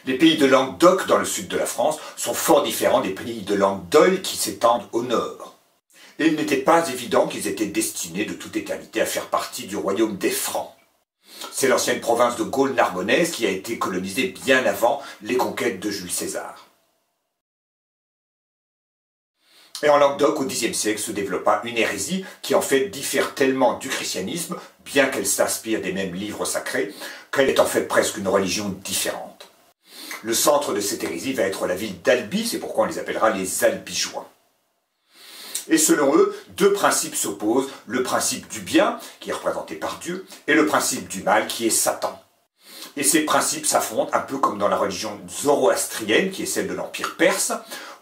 Les pays de Languedoc, dans le sud de la France, sont fort différents des pays de Langue d'Oil qui s'étendent au nord. Et il n'était pas évident qu'ils étaient destinés de toute éternité à faire partie du royaume des Francs. C'est l'ancienne province de Gaule narbonnaise qui a été colonisée bien avant les conquêtes de Jules César. Et en Languedoc, au Xe siècle, se développa une hérésie qui en fait diffère tellement du christianisme, bien qu'elle s'inspire des mêmes livres sacrés, qu'elle est en fait presque une religion différente. Le centre de cette hérésie va être la ville d'Albi, c'est pourquoi on les appellera les Albigeois. Et selon eux, deux principes s'opposent, le principe du bien, qui est représenté par Dieu, et le principe du mal, qui est Satan. Et ces principes s'affrontent un peu comme dans la religion zoroastrienne, qui est celle de l'Empire perse,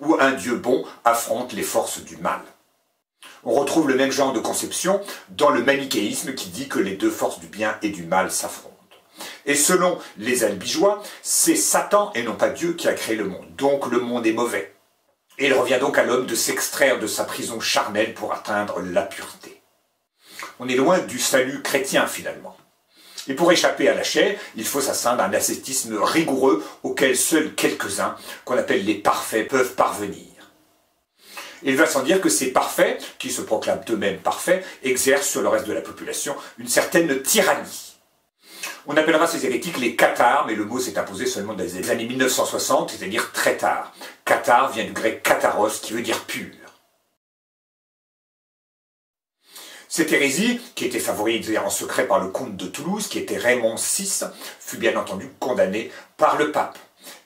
où un Dieu bon affronte les forces du mal. On retrouve le même genre de conception dans le manichéisme qui dit que les deux forces du bien et du mal s'affrontent. Et selon les Albigeois, c'est Satan et non pas Dieu qui a créé le monde, donc le monde est mauvais. Et il revient donc à l'homme de s'extraire de sa prison charnelle pour atteindre la pureté. On est loin du salut chrétien finalement. Et pour échapper à la chair, il faut s'astreindre à un ascétisme rigoureux auquel seuls quelques-uns, qu'on appelle les parfaits, peuvent parvenir. Il va sans dire que ces parfaits, qui se proclament eux-mêmes parfaits, exercent sur le reste de la population une certaine tyrannie. On appellera ces hérétiques les cathares, mais le mot s'est imposé seulement dans les années 1960, c'est-à-dire très tard. Cathare vient du grec katharos, qui veut dire pur. Cette hérésie, qui était favorisée en secret par le comte de Toulouse, qui était Raymond VI, fut bien entendu condamnée par le pape.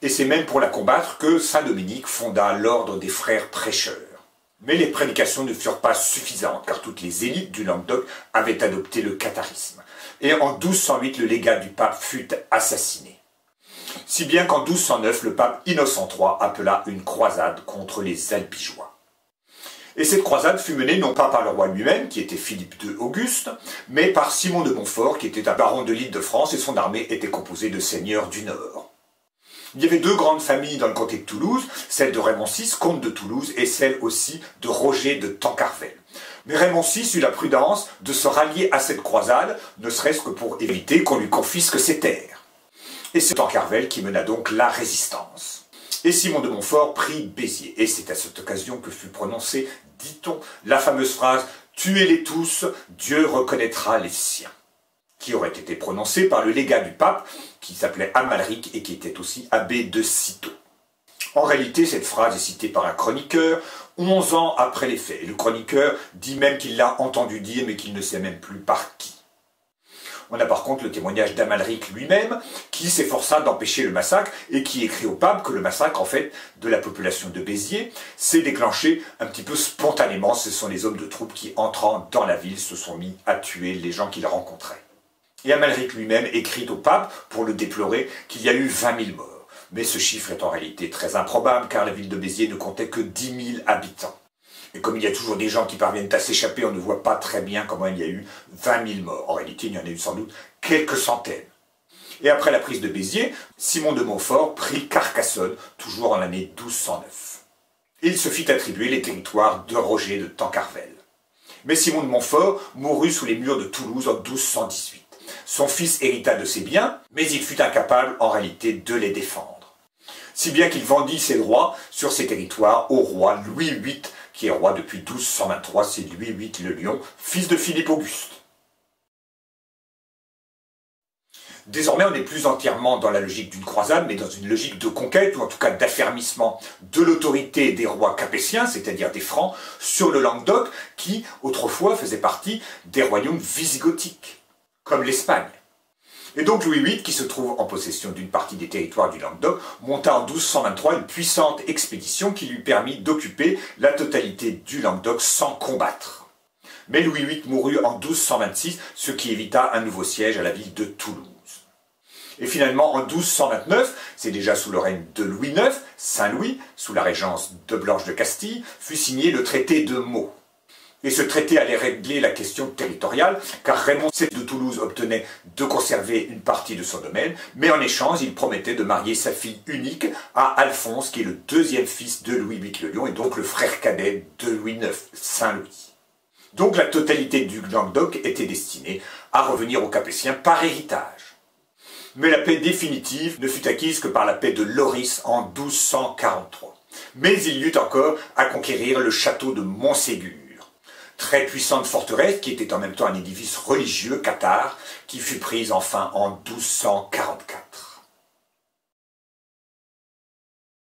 Et c'est même pour la combattre que saint Dominique fonda l'ordre des frères prêcheurs. Mais les prédications ne furent pas suffisantes, car toutes les élites du Languedoc avaient adopté le catharisme. Et en 1208, le légat du pape fut assassiné. Si bien qu'en 1209, le pape Innocent III appela une croisade contre les Albigeois. Et cette croisade fut menée non pas par le roi lui-même, qui était Philippe II Auguste, mais par Simon de Montfort, qui était un baron de l'Île-de-France, et son armée était composée de seigneurs du Nord. Il y avait deux grandes familles dans le comté de Toulouse, celle de Raymond VI, comte de Toulouse, et celle aussi de Roger de Tancarville. Mais Raymond VI eut la prudence de se rallier à cette croisade, ne serait-ce que pour éviter qu'on lui confisque ses terres. Et c'est Tancarville qui mena donc la résistance. Et Simon de Montfort prit Béziers. Et c'est à cette occasion que fut prononcée, dit-on, la fameuse phrase « Tuez-les tous, Dieu reconnaîtra les siens », qui aurait été prononcée par le légat du pape, qui s'appelait Amalric et qui était aussi abbé de Cîteaux. En réalité, cette phrase est citée par un chroniqueur 11 ans après les faits. Et le chroniqueur dit même qu'il l'a entendu dire, mais qu'il ne sait même plus par qui. On a par contre le témoignage d'Amalric lui-même, qui s'efforça d'empêcher le massacre et qui écrit au pape que le massacre, en fait, de la population de Béziers s'est déclenché un petit peu spontanément. Ce sont les hommes de troupe qui, entrant dans la ville, se sont mis à tuer les gens qu'ils rencontraient. Et Amalric lui-même écrit au pape, pour le déplorer, qu'il y a eu 20 000 morts. Mais ce chiffre est en réalité très improbable, car la ville de Béziers ne comptait que 10 000 habitants. Et comme il y a toujours des gens qui parviennent à s'échapper, on ne voit pas très bien comment il y a eu 20 000 morts. En réalité, il y en a eu sans doute quelques centaines. Et après la prise de Béziers, Simon de Montfort prit Carcassonne, toujours en l'année 1209. Il se fit attribuer les territoires de Roger de Tancarville. Mais Simon de Montfort mourut sous les murs de Toulouse en 1218. Son fils hérita de ses biens, mais il fut incapable en réalité de les défendre. Si bien qu'il vendit ses droits sur ses territoires au roi Louis VIII, qui est roi depuis 1223, c'est Louis VIII le Lion, fils de Philippe Auguste. Désormais, on n'est plus entièrement dans la logique d'une croisade, mais dans une logique de conquête, ou en tout cas d'affermissement de l'autorité des rois capétiens, c'est-à-dire des Francs, sur le Languedoc, qui, autrefois, faisait partie des royaumes wisigothiques, comme l'Espagne. Et donc Louis VIII, qui se trouve en possession d'une partie des territoires du Languedoc, monta en 1223 une puissante expédition qui lui permit d'occuper la totalité du Languedoc sans combattre. Mais Louis VIII mourut en 1226, ce qui évita un nouveau siège à la ville de Toulouse. Et finalement, en 1229, c'est déjà sous le règne de Louis IX, Saint-Louis, sous la régence de Blanche de Castille, fut signé le traité de Meaux. Et ce traité allait régler la question territoriale, car Raymond VII de Toulouse obtenait de conserver une partie de son domaine, mais en échange, il promettait de marier sa fille unique à Alphonse, qui est le deuxième fils de Louis VIII le Lion, et donc le frère cadet de Louis IX, Saint-Louis. Donc la totalité du Languedoc était destinée à revenir aux Capétiens par héritage. Mais la paix définitive ne fut acquise que par la paix de Loris en 1243. Mais il y eut encore à conquérir le château de Montségur. Très puissante forteresse qui était en même temps un édifice religieux cathare qui fut prise enfin en 1244.